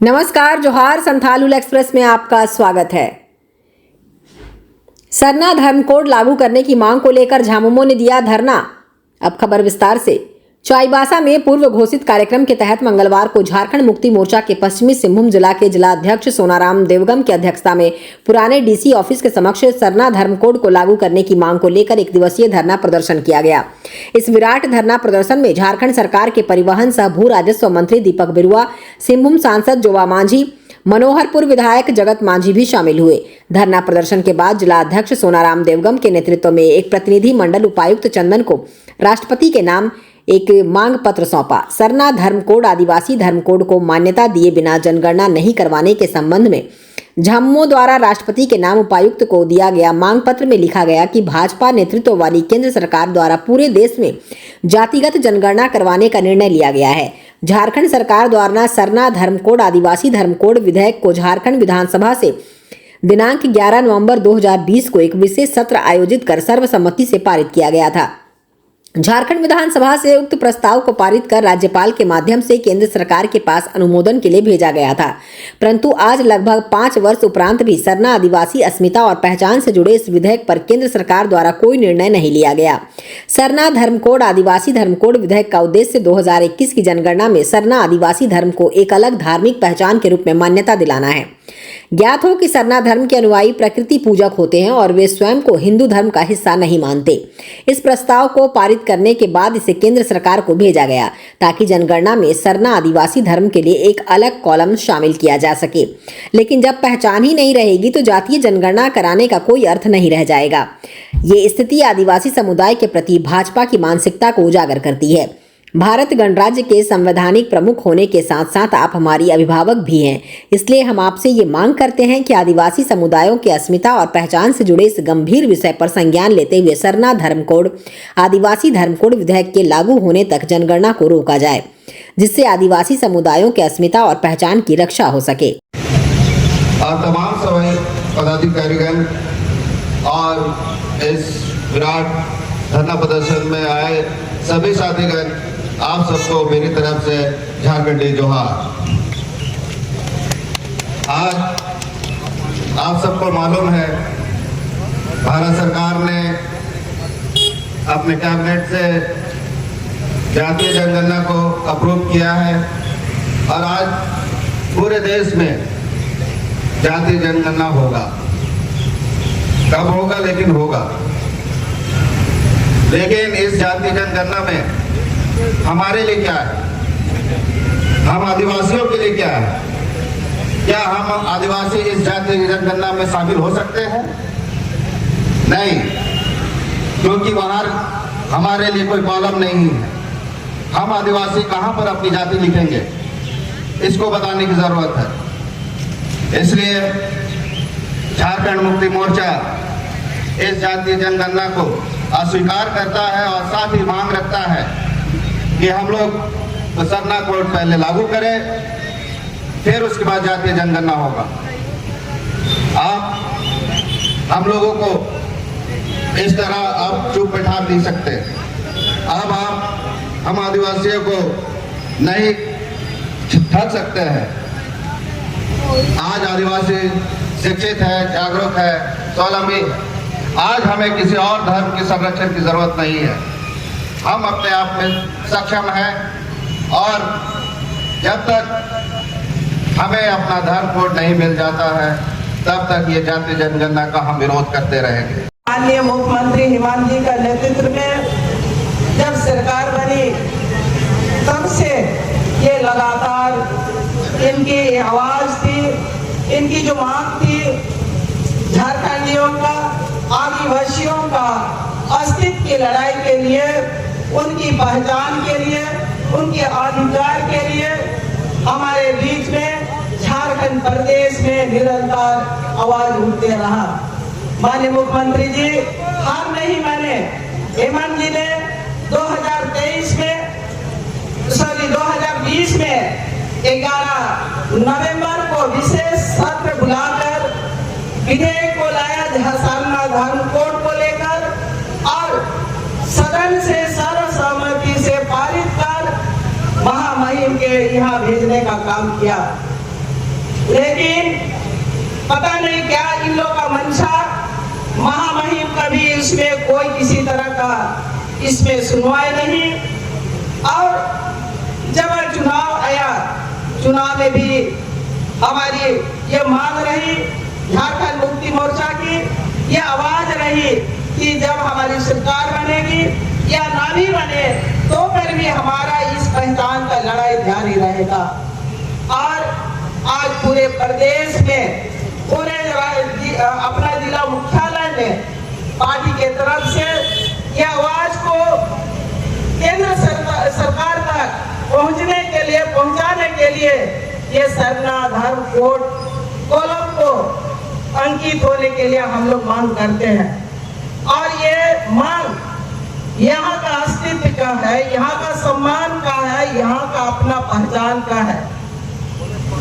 नमस्कार, जोहार। संथाल एक्सप्रेस में आपका स्वागत है। सरना धर्म कोड लागू करने की मांग को लेकर झामुमो ने दिया धरना। अब खबर विस्तार से। चाईबासा में पूर्व घोषित कार्यक्रम के तहत मंगलवार को झारखंड मुक्ति मोर्चा के पश्चिमी सिंहभूम जिला के जिलाध्यक्ष सोनाराम देवगम की अध्यक्षता में पुराने डीसी ऑफिस के समक्ष सरना धर्म कोड को लागू करने की मांग को लेकर एक दिवसीय धरना प्रदर्शन किया गया। इस विराट धरना प्रदर्शन में झारखंड सरकार के परिवहन सह भू राजस्व मंत्री दीपक बिरुआ, सिंहभूम सांसद जोवा मांझी, मनोहरपुर विधायक जगत मांझी भी शामिल हुए। धरना प्रदर्शन के बाद जिलाध्यक्ष सोनाराम देवगम के नेतृत्व में एक प्रतिनिधि मंडल उपायुक्त चंदन को राष्ट्रपति के नाम एक मांग पत्र सौंपा। सरना धर्म कोड आदिवासी धर्म कोड को मान्यता दिए बिना जनगणना नहीं करवाने के संबंध में झामुमो द्वारा राष्ट्रपति के नाम उपायुक्त को दिया गया मांग पत्र में लिखा गया कि भाजपा नेतृत्व वाली केंद्र सरकार द्वारा पूरे देश में जातिगत जनगणना करवाने का निर्णय लिया गया है। झारखंड सरकार द्वारा सरना धर्म कोड आदिवासी धर्म कोड विधेयक को झारखंड विधानसभा से दिनांक 11 नवंबर 2020 को एक विशेष सत्र आयोजित कर सर्वसम्मति से पारित किया गया था। झारखंड विधानसभा से उक्त प्रस्ताव को पारित कर राज्यपाल के माध्यम से केंद्र सरकार के पास अनुमोदन के लिए भेजा गया था, परंतु आज लगभग 5 वर्ष उपरांत भी सरना आदिवासी अस्मिता और पहचान से जुड़े इस विधेयक पर केंद्र सरकार द्वारा कोई निर्णय नहीं लिया गया। सरना धर्म कोड आदिवासी धर्म कोड विधेयक का उद्देश्य 2021 की जनगणना में सरना आदिवासी धर्म को एक अलग धार्मिक पहचान के रूप में मान्यता दिलाना है। ज्ञात हो कि सरना धर्म के अनुयायी प्रकृति पूजक होते हैं और वे स्वयं को हिंदू धर्म का हिस्सा नहीं मानते। इस प्रस्ताव को पारित करने के बाद इसे केंद्र सरकार को भेजा गया ताकि जनगणना में सरना आदिवासी धर्म के लिए एक अलग कॉलम शामिल किया जा सके। लेकिन जब पहचान ही नहीं रहेगी तो जातीय जनगणना कराने का कोई अर्थ नहीं रह जाएगा। ये स्थिति आदिवासी समुदाय के प्रति भाजपा की मानसिकता को उजागर करती है। भारत गणराज्य के संवैधानिक प्रमुख होने के साथ साथ आप हमारी अभिभावक भी हैं, इसलिए हम आपसे ये मांग करते हैं कि आदिवासी समुदायों के अस्मिता और पहचान से जुड़े इस गंभीर विषय पर संज्ञान लेते हुए सरना धर्म कोड आदिवासी धर्म कोड विधेयक के लागू होने तक जनगणना को रोका जाए, जिससे आदिवासी समुदायों के अस्मिता और पहचान की रक्षा हो सके। तमाम सभी पदाधिकारीगण और इस विराट धरना प्रदर्शन में आए सभी साथीगण, आप सबको मेरी तरफ से झारखंडी जोहार। आज आप सबको मालूम है भारत सरकार ने अपने कैबिनेट से जातीय जनगणना को अप्रूव किया है और आज पूरे देश में जातीय जनगणना होगा। कब होगा, लेकिन होगा। लेकिन इस जातीय जनगणना में हमारे लिए क्या है, हम आदिवासियों के लिए क्या है? क्या हम आदिवासी इस जातीय जनगणना में शामिल हो सकते हैं? नहीं, क्योंकि वहां हमारे लिए कोई कॉलम नहीं है। हम आदिवासी कहां पर अपनी जाति लिखेंगे, इसको बताने की जरूरत है। इसलिए झारखंड मुक्ति मोर्चा इस जातीय जनगणना को अस्वीकार करता है और साथ ही मांग रखता है कि हम लोग सरना कोड पहले लागू करें, फिर उसके बाद जातीय जनगणना होगा। आप हम लोगों को इस तरह आप चुप बैठा नहीं सकते। अब आप हम आदिवासियों को नहीं ठग सकते हैं। आज आदिवासी शिक्षित है, जागरूक है, स्वावलंबी। आज हमें किसी और धर्म के संरक्षण की जरूरत नहीं है। हम अपने आप में सक्षम हैं और जब तक हमें अपना धर्म कोड नहीं मिल जाता है तब तक ये जातीय जनगणना का हम विरोध करते रहेंगे। माननीय मुख्यमंत्री हेमंत जी का नेतृत्व में जब सरकार बनी तब से ये लगातार इनकी आवाज थी, इनकी जो मांग थी, झारखंडियों का, आदिवासियों का अस्तित्व की लड़ाई के लिए, उनकी पहचान के लिए, उनके अधिकार के लिए हमारे बीच में झारखंड प्रदेश में निरंतर आवाज उठते रहा। माननीय मुख्यमंत्री जी हार नहीं माने। हेमंत जी ने 2020 में 11 नवंबर को विशेष सत्र बुलाकर विधेयक को लाया सरना धर्म कोड को लेकर और सदन से सर्वसम्मति से पारित कर महामहिम के यहाँ भेजने का काम किया। लेकिन पता नहीं क्या इन लोग का मंशा, महामहिम कभी इसमें कोई किसी तरह का इसमें सुनवाई नहीं। और जब चुनाव आया, चुनाव में भी हमारी ये मांग रही, झारखंड मुक्ति मोर्चा की ये आवाज रही कि जब हमारी सरकार बनेगी या ना भी बने तो फिर भी हमारा इस पहचान का लड़ाई जारी रहेगा। और आज पूरे प्रदेश में, पूरे अपना जिला मुख्यालय में पार्टी के तरफ से ये आवाज को केंद्र सरकार तक पहुंचाने के लिए ये सरना धर्म कोड कॉलम को अंकित होने के लिए हम लोग मांग करते हैं। और ये मांग यहाँ का अस्तित्व का है, यहाँ का सम्मान का है, यहाँ का अपना पहचान का है।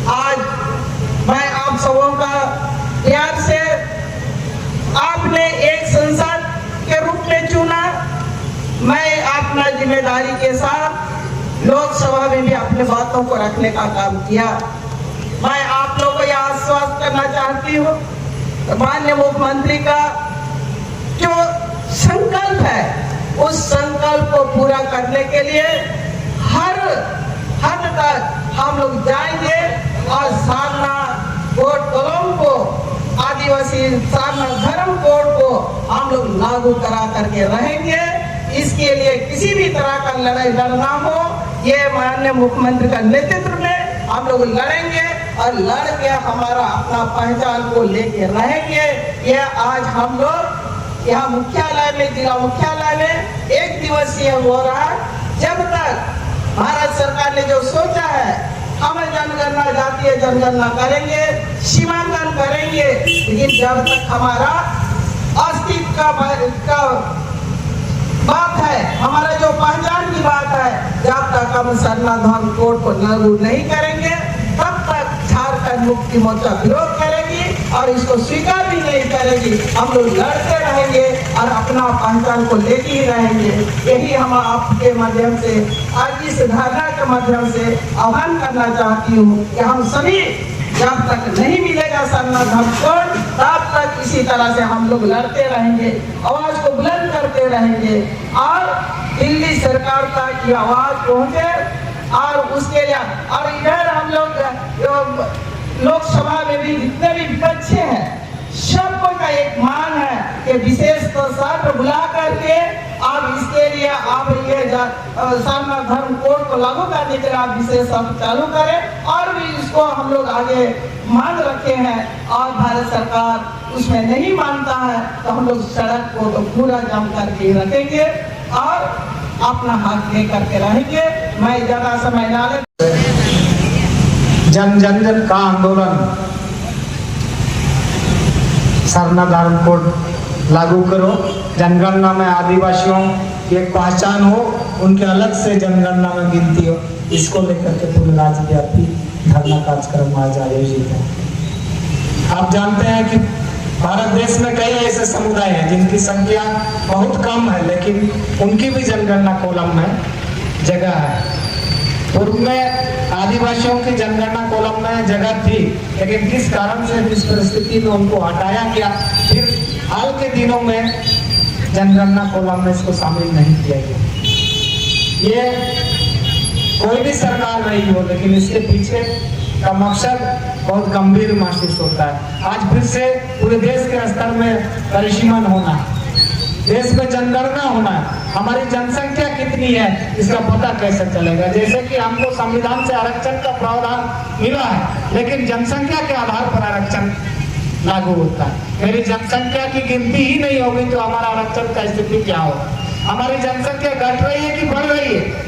आज मैं आप सबों का प्यार से आपने एक संसद के रूप में चुना, मैं अपना जिम्मेदारी के साथ लोकसभा में भी अपने बातों को रखने का काम किया। मैं आप लोगों को यह आश्वस्त करना चाहती हूँ, माननीय मुख्यमंत्री का जो संकल्प है उस संकल्प को पूरा करने के लिए हर हद तक हम लोग जाएंगे और सारना कोड कॉलम को, आदिवासी सारना धर्म कोड को हम लोग लागू करा करके रहेंगे। इसके लिए किसी भी तरह का लड़ाई लड़ना हो, ये माननीय मुख्यमंत्री का नेतृत्व में हम लोग लड़ेंगे और लड़ के हमारा अपना पहचान को लेके रहेंगे। ये आज हम लोग यहाँ मुख्यालय में, जिला मुख्यालय में 1 दिवसीय हो रहा है। जब तक भारत सरकार ने जो सोचा है हम जनगणना, जातीय जनगणना करेंगे, सीमांकन करेंगे, लेकिन जब तक हमारा अस्तित्व का बात है, हमारा जो पहचान की बात है, जब तक हम सरना धर्म कोड को लागू नहीं करेंगे तब तक झारखंड मुक्ति मोर्चा विरोध करेगी और इसको स्वीकार भी नहीं करेगी। हम लोग लड़ते रहेंगे और अपना पहचान को लेके ही रहेंगे। यही हम आपके माध्यम से, आज इस धरना के माध्यम से आह्वान करना चाहती हूँ कि हम सभी जब तक नहीं मिलेगा सरना धर्म कोड तब तक इसी तरह से हम लोग लड़ते रहेंगे, आवाज को बुलंद करते रहेंगे और दिल्ली सरकार तक ये आवाज पहुंचे। और उसके लिए और इधर हम लोग लोकसभा में भी जितने भी विपक्ष हैं सबको का एक मांग है कि विशेष सत्र बुला करके आप इसके लिए आप ये सरना धर्म कोड को लागू करने के लिए आप विशेष सत्र चालू करें। और भी इसको हम लोग आगे मांग रखे हैं और भारत सरकार उसमें नहीं मानता है तो हम लोग सड़क को तो पूरा जाम करके रखेंगे और अपना हाथ लेकर के रहेंगे। मैं ज्यादा समय ना ले, जन जन जन का आंदोलन, सरना धर्म कोड लागू करो, जनगणना में आदिवासियों की एक पहचान हो, उनके अलग से जनगणना में गिनती हो, इसको लेकर के पूरे राज्यव्यापी धरना कार्यक्रम आज आयोजित है। आप जानते हैं कि भारत देश में कई ऐसे समुदाय हैं जिनकी संख्या बहुत कम है लेकिन उनकी भी जनगणना कॉलम में जगह है। पूर्व में आदिवासियों की जनगणना कॉलम में जगह थी लेकिन किस कारण से, किस परिस्थिति में उनको हटाया गया, फिर हाल के दिनों में जनगणना कॉलम में इसको शामिल नहीं किया गया। ये कोई भी सरकार रही हो लेकिन इसके पीछे का मकसद बहुत गंभीर महसूस होता है। आज फिर से पूरे देश के स्तर में परिसीमन होना है, देश में जनगणना होना है, हमारी जनसंख्या कितनी है इसका पता कैसे चलेगा। जैसे कि हमको संविधान से आरक्षण का प्रावधान मिला है लेकिन जनसंख्या के आधार पर आरक्षण लागू होता है। मेरी जनसंख्या की गिनती ही नहीं होगी तो हमारा आरक्षण का स्थिति क्या होगा। हमारी जनसंख्या घट रही है कि बढ़ रही है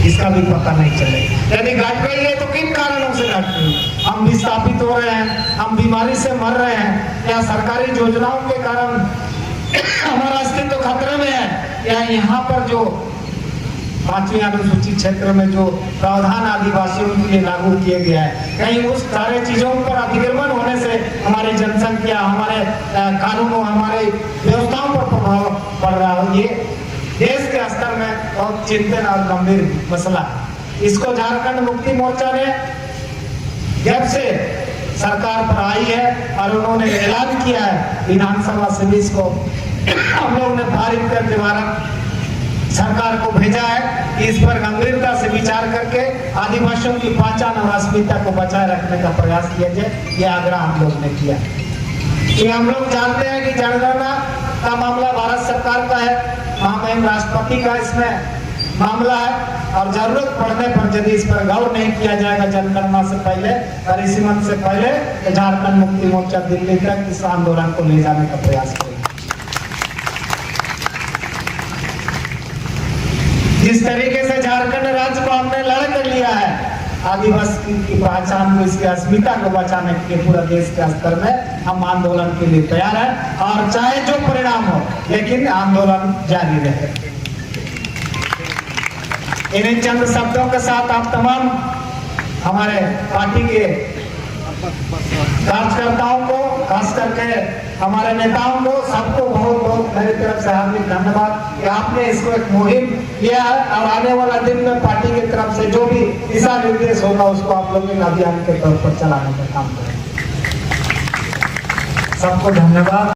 इसका भी पता नहीं चलेगा। यदि घट रही है तो किन कारणों से घट रही है, हम विस्थापित हो रहे हैं, हम बीमारी से मर रहे हैं, या सरकारी योजनाओं के कारण हमारा अस्तित्व खतरे में है, या यहाँ पर जो 5वीं अनुसूचित क्षेत्र में जो प्रावधान आदिवासियों के लिए लागू किए गया है, कहीं उस सारे चीजों पर अतिक्रमण होने से हमारी जनसंख्या, हमारे कानूनों, हमारे व्यवस्थाओं पर प्रभाव पड़ रहा है। ये देश के स्तर में बहुत चिंतन और गंभीर मसला है। इसको झारखंड मुक्ति मोर्चा ने जब से सरकार पर आई है और उन्होंने ऐलान किया है विधानसभा से इसको हम लोग ने पारित कर दोबारा सरकार को भेजा है कि इस पर गंभीरता से विचार करके आदिवासियों की पहचान और अस्मिता को बचाए रखने का प्रयास किया जाए। ये आग्रह हम लोग ने किया कि हम लोग जानते हैं कि जनगणना का मामला भारत सरकार का है, महामहिम राष्ट्रपति का इसमें मामला है और जरूरत पड़ने पर यदि इस पर गौर नहीं किया जाएगा जनगणना से पहले परिसीमन से पहले तो झारखंड मुक्ति मोर्चा दिल्ली तक इस आंदोलन को ले जाने का प्रयास करेगा। जिस तरीके से झारखंड राज्य को हमने लड़ कर लिया है आदिवासी की पहचान को इसकी अस्मिता को बचाने के लिए पूरा देश के स्तर में हम आंदोलन के लिए तैयार हैं और चाहे जो परिणाम हो लेकिन आंदोलन जारी रहे। इन्हीं चंद शब्दों के साथ आप तमाम हमारे पार्टी के कार्यकर्ताओं को खास करके हमारे नेताओं को सबको बहुत बहुत मेरी तरफ से हार्दिक धन्यवाद कि आपने इसको एक मुहिम किया है और आने वाला दिन में पार्टी की तरफ से जो भी दिशा निर्देश होगा उसको आप लोग एक अभियान के तौर पर चलाने का काम करें। सबको धन्यवाद।